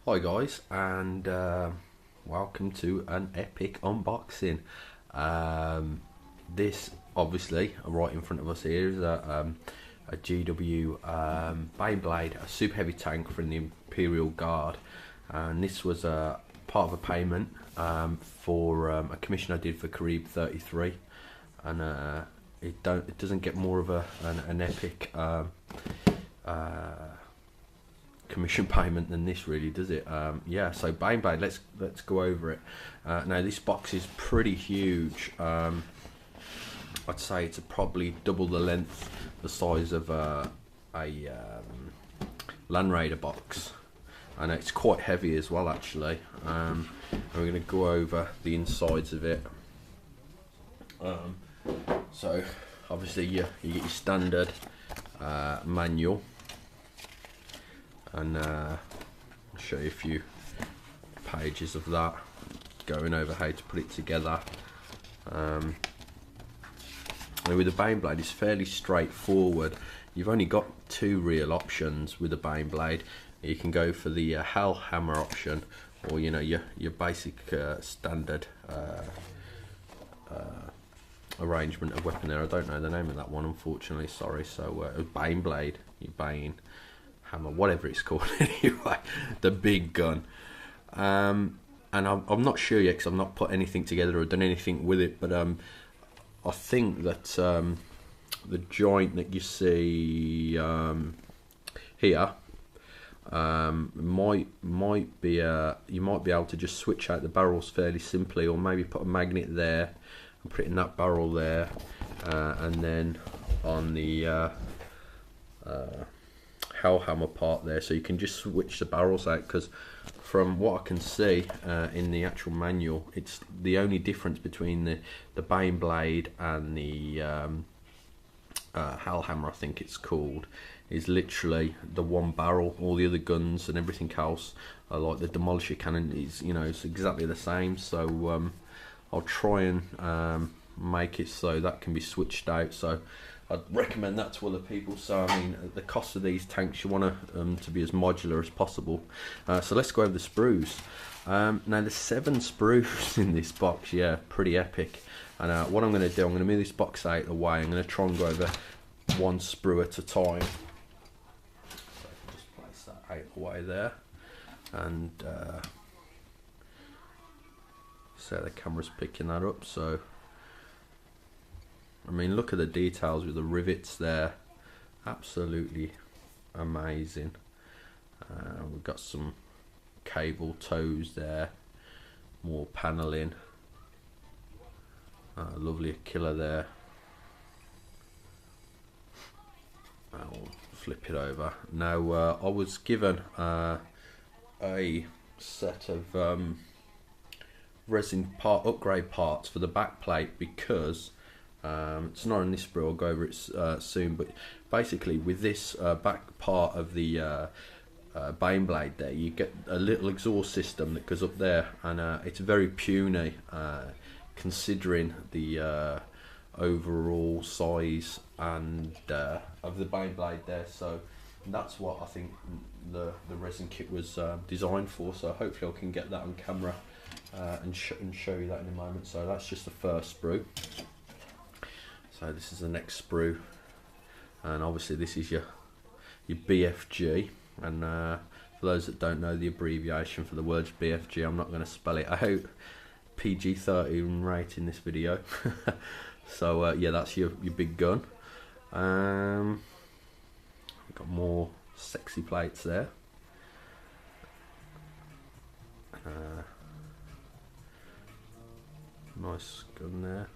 Hi guys, and welcome to an epic unboxing. This obviously right in front of us here is a GW Baneblade, a super heavy tank from the Imperial Guard, and this was part of a payment for a commission I did for Carib 33, and it doesn't get more of an epic commission payment than this, really, does it? Yeah, so Baneblade, let's go over it. Now this box is pretty huge. I'd say it's probably double the length, the size of a Land Raider box, and it's quite heavy as well, actually. And we're going to go over the insides of it. So obviously you get your standard manual, and I'll show you a few pages of that, going over how to put it together. And with the Baneblade, it's fairly straightforward. You've only got two real options with the Baneblade. You can go for the Hell Hammer option, or your basic standard arrangement of weapon there. I don't know the name of that one, unfortunately, sorry. So Baneblade, your Bane Hammer, whatever it's called anyway, the big gun. And I'm not sure yet, because I've not put anything together or done anything with it, but I think that the joint that you see here might be you might be able to just switch out the barrels fairly simply, or maybe put a magnet there and put it in that barrel there, and then on the Hellhammer part there, so you can just switch the barrels out. Because from what I can see in the actual manual, it's the only difference between the Baneblade and the Hellhammer, I think it's called, is literally the one barrel. All the other guns and everything else, like the Demolisher cannon, is it's exactly the same. So I'll try and make it so that can be switched out. So I'd recommend that to other people. So I mean, the cost of these tanks, you want to be as modular as possible. So let's go over the sprues. Now there's 7 sprues in this box. Yeah, pretty epic. And what I'm going to do, I'm going to move this box out of the way. I'm going to try and go over one sprue at a time. So I can just place that out of the way there, and so the camera's picking that up. So I mean, look at the details with the rivets there, absolutely amazing. We've got some cable toes there, more paneling, lovely killer there. I'll flip it over. Now I was given a set of resin part upgrade parts for the back plate, because it's not on this sprue, I'll go over it soon, but basically with this back part of the Baneblade there, you get a little exhaust system that goes up there, and it's very puny considering the overall size and of the Baneblade there. So that's what I think the resin kit was designed for. So hopefully I can get that on camera and show you that in a moment. So that's just the first sprue. So this is the next sprue, and obviously this is your BFG. And for those that don't know the abbreviation for the words BFG, I'm not going to spell it out. PG-13 rating this video. So yeah, that's your big gun. We've got more sexy plates there. Nice gun there.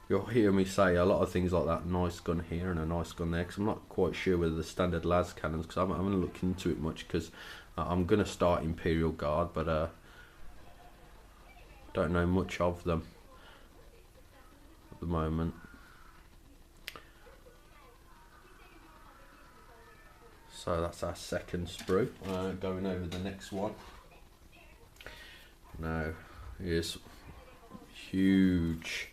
You'll hear me say a lot of things like that, nice gun here and a nice gun there, because I'm not quite sure whether the standard las cannons, because I'm going to look into it much, because I'm going to start Imperial Guard, but don't know much of them at the moment. So that's our second sprue. Going over the next one. Now here's huge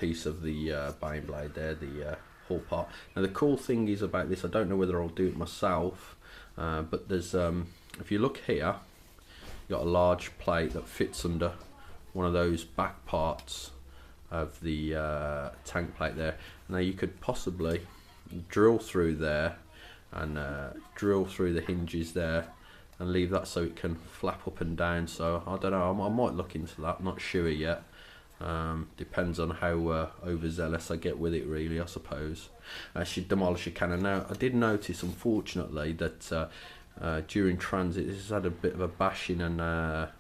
piece of the Baneblade there, the whole part. Now the cool thing is about this, I don't know whether I'll do it myself, but there's if you look here, you've got a large plate that fits under one of those back parts of the tank plate there. Now you could possibly drill through there and drill through the hinges there and leave that so it can flap up and down. So I don't know, I might look into that, not sure yet. Depends on how overzealous I get with it, really, I suppose. I should demolish a cannon. Now I did notice, unfortunately, that during transit this has had a bit of a bashing, and there's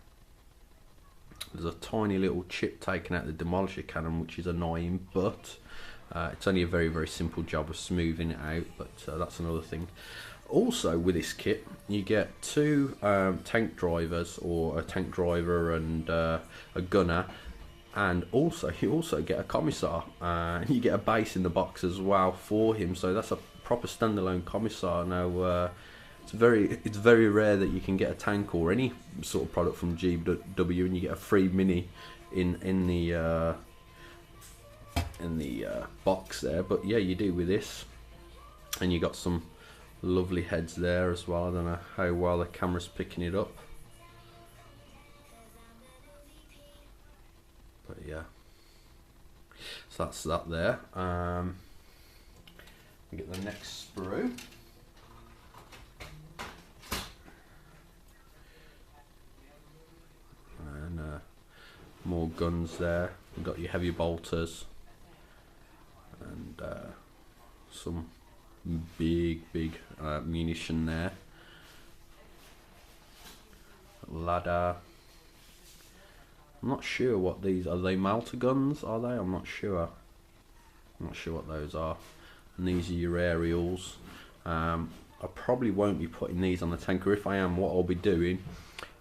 a tiny little chip taken out the demolisher cannon, which is annoying, but it's only a very, very simple job of smoothing it out, but that's another thing. Also with this kit you get two tank drivers, or a tank driver and a gunner, and also you also get a commissar, and you get a base in the box as well for him, so that's a proper standalone commissar. Now it's very rare that you can get a tank or any sort of product from GW and you get a free mini in the box there, but yeah, you do with this. And you got some lovely heads there as well. I don't know how well the camera's picking it up, but yeah, so that's that there. We get the next sprue. And more guns there. You've got your heavy bolters and some big munition there. Ladder. I'm not sure what these are. They melter guns? Are they? I'm not sure. I'm not sure what those are. And these are your aerials. I probably won't be putting these on the tank, or if I am, what I'll be doing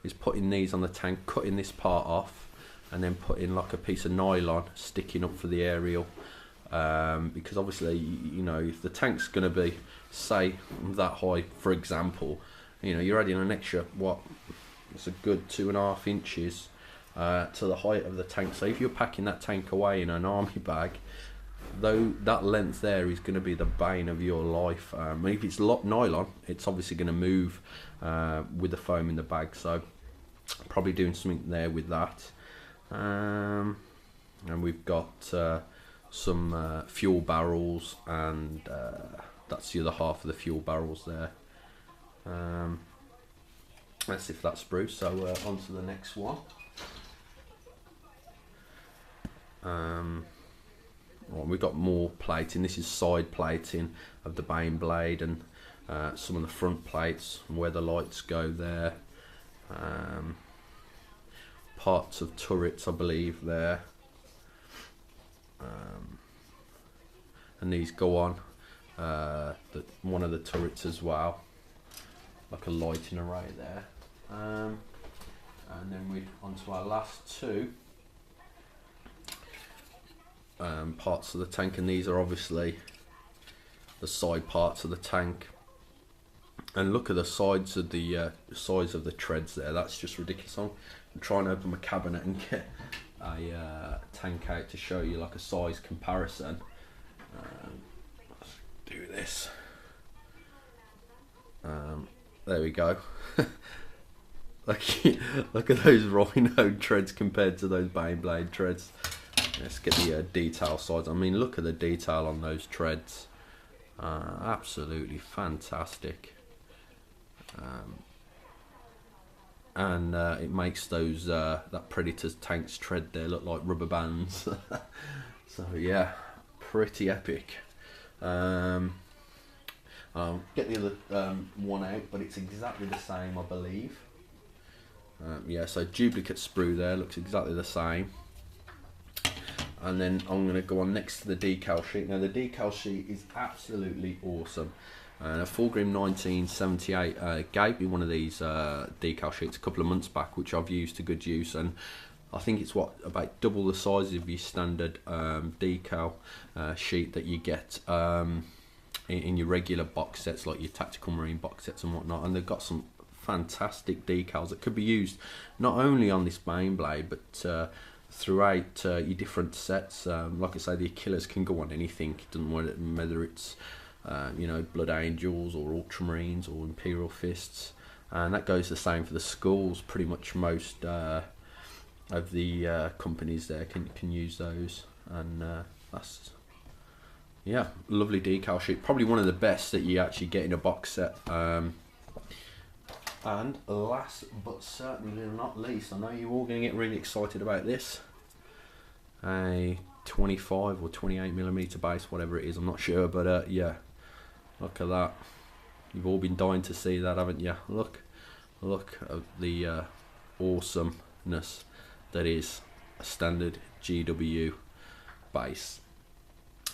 is putting these on the tank, cutting this part off, and then putting like a piece of nylon sticking up for the aerial. Because obviously, you know, if the tank's going to be, say, that high, for example, you know, you're adding an extra, what, it's a good 2.5 inches to the height of the tank. So if you're packing that tank away in an army bag, though that length there is going to be the bane of your life. And if it's nylon, it's obviously going to move with the foam in the bag. So probably doing something there with that. And we've got some fuel barrels, and that's the other half of the fuel barrels there. Let's see if that's sprue. So on to the next one. Well, we've got more plating. This is side plating of the Baneblade, and some of the front plates where the lights go there. Parts of turrets, I believe, there. And these go on one of the turrets as well, like a lighting array there. And then we're on to our last two parts of the tank, and these are obviously the side parts of the tank. And look at the sides of the size of the treads there. That's just ridiculous. I'm trying to open my cabinet and get a tank out to show you like a size comparison. Let's do this. There we go. Look at those Rhino treads compared to those Baneblade treads. Let's get the detail sides. I mean, look at the detail on those treads. Absolutely fantastic. And it makes those that Predator's tank's tread there look like rubber bands. So yeah, pretty epic. Get the other one out, but it's exactly the same, I believe. Yeah, so duplicate sprue there, looks exactly the same. And then I'm going to go on next to the decal sheet. Now the decal sheet is absolutely awesome. Fulgrim 1978 gave me one of these decal sheets a couple of months back, which I've used to good use, and I think it's about double the size of your standard decal sheet that you get in your regular box sets, like your tactical marine box sets and whatnot. And they've got some fantastic decals that could be used not only on this Baneblade, but throughout your different sets. Like I say, the Achilles can go on anything. It doesn't matter whether it's you know, Blood Angels or Ultramarines or Imperial Fists. and that goes the same for the schools. Pretty much most of the companies there can use those, and that's, yeah, lovely decal sheet. Probably one of the best that you actually get in a box set. And last but certainly not least, I know you're all going to get really excited about this. A 25 or 28mm base, whatever it is, I'm not sure, but yeah, look at that. You've all been dying to see that, haven't you? Look at the awesomeness that is a standard GW base.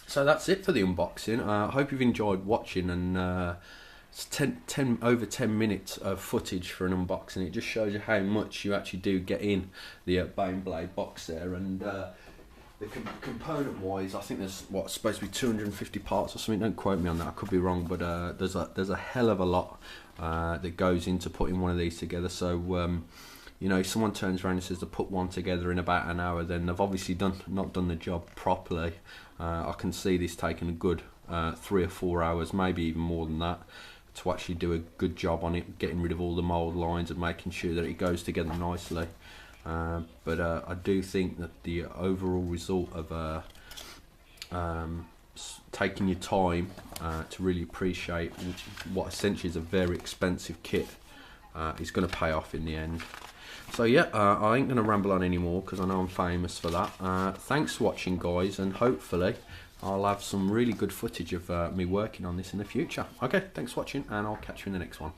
So that's it for the unboxing. I hope you've enjoyed watching, and it's over 10 minutes of footage for an unboxing. It just shows you how much you actually do get in the Baneblade box there, and the component wise, I think there's supposed to be 250 parts or something. Don't quote me on that, I could be wrong, but there's a hell of a lot that goes into putting one of these together. So you know, if someone turns around and says to put one together in about an hour, then they've obviously not done the job properly. I can see this taking a good 3 or 4 hours, maybe even more than that, to actually do a good job on it, getting rid of all the mould lines and making sure that it goes together nicely. But I do think that the overall result of taking your time to really appreciate what essentially is a very expensive kit is going to pay off in the end. So yeah, I ain't going to ramble on anymore because I know I'm famous for that. Thanks for watching, guys, and hopefully I'll have some really good footage of me working on this in the future. Okay, thanks for watching, and I'll catch you in the next one.